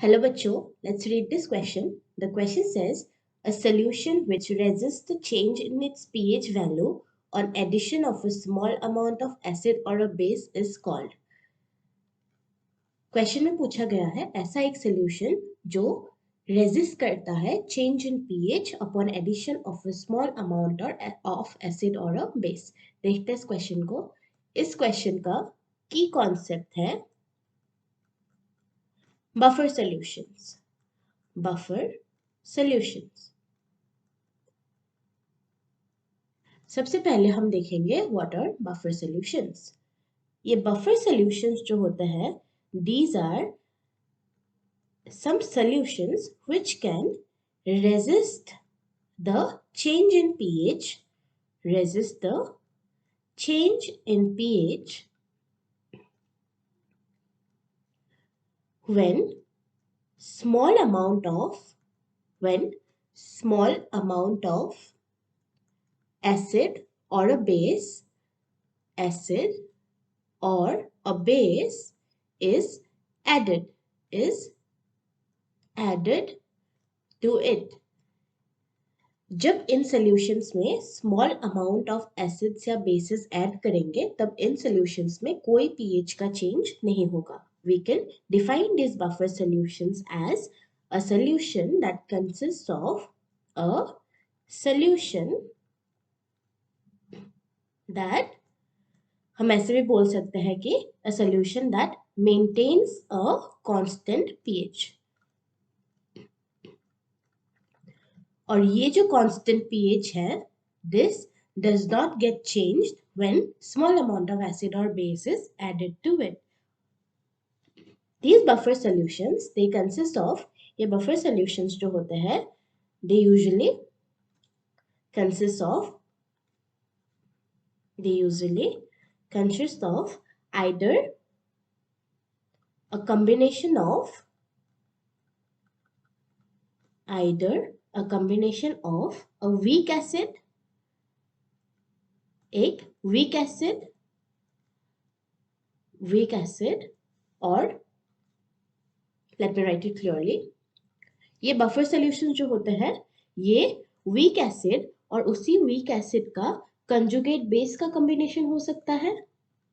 Hello bachcho, let's read this question. The question says, a solution which resists the change in its pH value on addition of a small amount of acid or a base is called. Question में पूछा गया है ऐसा एक solution जो resist करता है change in pH upon addition of a small amount of acid और अ बेस. देखते हैं इस क्वेश्चन को. इस क्वेश्चन का की कॉन्सेप्ट है बफर सॉल्यूशंस. Buffer solutions. सबसे पहले हम देखेंगे व्हाट आर बफर सॉल्यूशंस. ये बफर सॉल्यूशंस जो होते हैं these are some solutions which can resist the change in pH, resist the change in pH when small amount of acid or a base is added to it. जब इन solutions में small amount of acids या basis add करेंगे तब इन solutions में कोई pH का change नहीं होगा. We can define these buffer solutions as a solution that consists of a solution that हम ऐसे भी बोल सकते हैं कि a solution that maintains a constant pH. और ये जो constant pH है this does not get changed when small amount of acid or base is added to it. These buffer solutions they consist of ये buffer solutions जो होते हैं they usually consist of either a combination of a weak acid, एक weak acid or let me write it clearly. ये buffer solutions जो होते हैं ये weak acid और उसी weak acid का conjugate base का combination हो सकता है.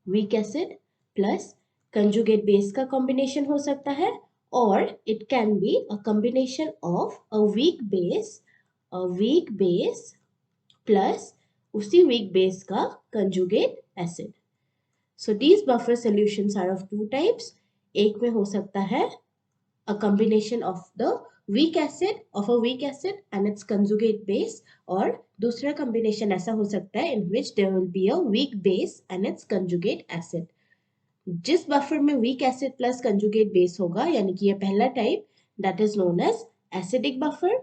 weak acid plus conjugate base का combination हो सकता है or it can be a combination of a weak base plus उसी weak base का conjugate acid. So these buffer solutions are of two types. एक में हो सकता है a combination of a weak acid and its conjugate base और दूसरा combination ऐसा हो सकता है in which there will be a weak base and its conjugate acid. जिस बफर में weak acid plus conjugate base होगा यानी कि ये पहला type that is known as acidic buffer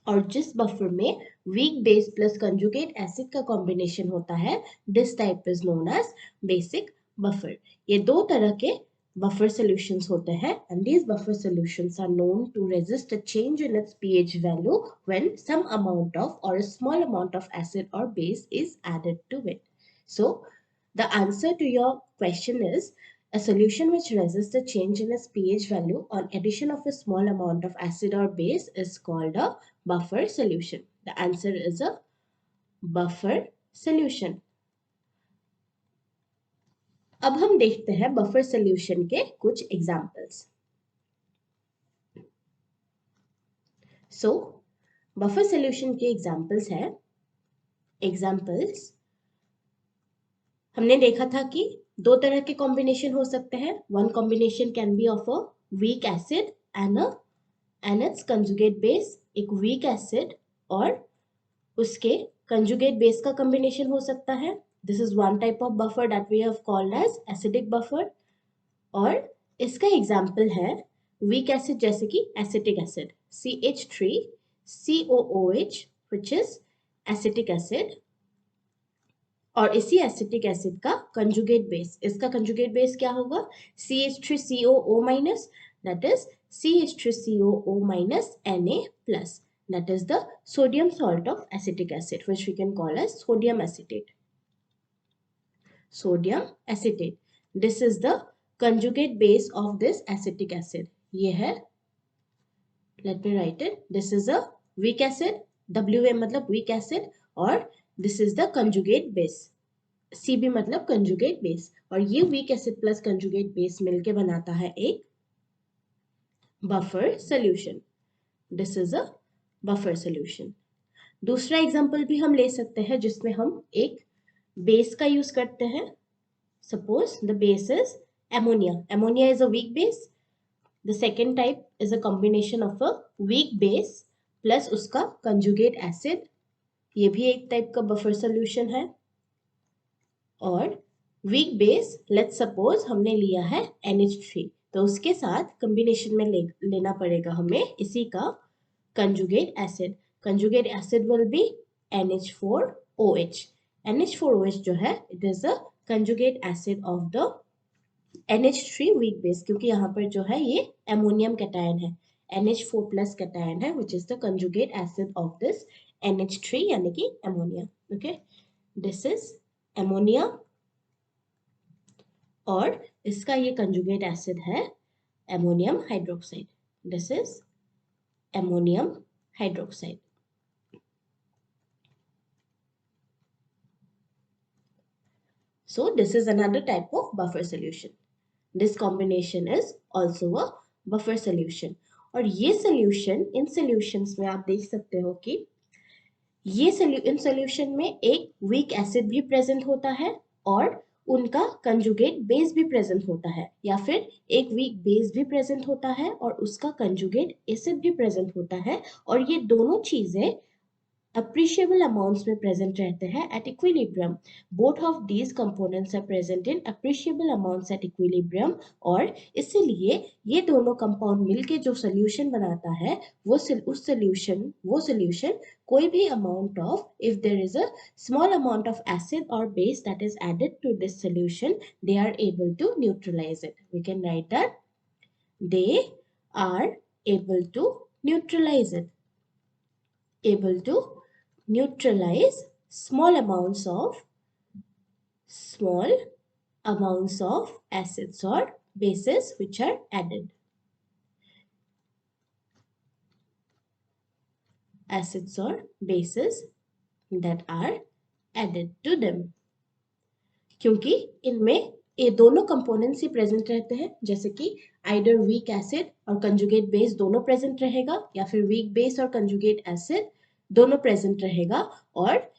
और जिस बफर में weak base plus conjugate acid का combination होता है this type is known as basic buffer. ये दो तरह के buffer solutions होते हैं and these buffer solutions are known to resist a change in its pH value when some amount of or a small amount of acid or base is added to it. So the answer to your question is a solution which resists a change in its pH value on addition of a small amount of acid or base is called a buffer solution. The answer is a buffer solution. अब हम देखते हैं buffer solution के कुछ examples. सो buffer solution के examples हमने देखा था कि दो तरह के कॉम्बिनेशन हो सकते हैं. One combination can be of a weak acid and it's conjugate base. एक वीक एसिड और उसके कंजुगेट बेस का कॉम्बिनेशन हो सकता है. This is one type of buffer that we have called as acidic buffer. और इसका एग्जाम्पल है weak acid जैसे कि acetic acid CH3COOH which is acetic acid और इसी acetic acid का conjugate base. इसका conjugate base क्या होगा CH3COO minus that is CH3COO minus Na plus that is the sodium salt of acetic acid which we can call as sodium acetate. This is the conjugate base of this acetic acid, ये है, let me right it, this is a weak acid, WA मतलब weak acid, और this is the conjugate base, CB मतलब conjugate base, और ये weak acid plus conjugate base मिलके बनाता है एक buffer solution. This is a buffer solution. दूसरा एग्जांपल भी हम ले सकते हैं जिसमें हम एक बेस का यूज करते हैं। Suppose the base is ammonia. Ammonia is a weak base. The second type is a combination of a weak base plus उसका conjugate acid. ये भी एक टाइप का बफर सोल्यूशन है। और वीक बेस, लेट्स सपोज हमने लिया है NH3, तो उसके साथ कॉम्बिनेशन में लेना पड़ेगा हमें इसी का conjugate acid. Conjugate acid will be NH4OH। NH4OH जो है it is a conjugate acid of the NH3 weak base, क्योंकि यहाँ पर जो है ये एमोनियम कैटायन है, NH4 प्लस कैटायन है, which is the conjugate acid of this NH3 यानी कि ammonia. Okay, this is ammonia और इसका ये कंजुगेट एसिड है ammonium hydroxide. This is ammonium hydroxide. So this is another type of buffer solution. This combination is also a buffer solution. और ये solution, इन solutions में आप देख सकते हो कि ये इन solution में एक weak acid भी present होता है और उनका कंजुगेट बेस भी प्रेजेंट होता है, या फिर एक वीक बेस भी प्रेजेंट होता है और उसका कंजुगेट एसिड भी प्रेजेंट होता है, और ये दोनों चीजें appreciable amounts में present रहते हैं at equilibrium. Both of these components are present in appreciable amounts at equilibrium, और इसीलिए ये दोनों कंपाउंड मिलके जो सोल्यूशन बनाता है वो सोल्यूशन कोई भी amount of, if there is a small amount of acid or base that is added to this solution, they are able to neutralize it. We can write that they are able to neutralize it, able to neutralize small amounts of acids or bases which are added. Acids or bases that are added to them. क्योंकि इनमें ये दोनों components ही present रहते हैं, जैसे कि आइडर weak acid और conjugate base दोनों प्रेजेंट रहेगा, या फिर वीक बेस और कंजुगेट एसिड दोनों प्रेजेंट रहेगा, और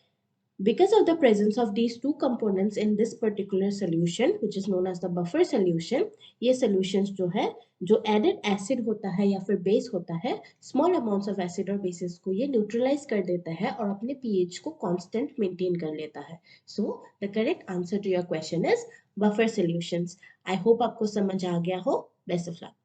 because of the presence of these two components in this particular solution which is known as the buffer solution, ये solutions जो है, जो added acid होता है या फिर base होता है, small amounts of acid और bases को ये neutralize कर देता है और अपने pH को constant maintain कर लेता है. So the correct answer to your question is buffer solutions. I hope आपको समझ आ गया हो. Best of luck.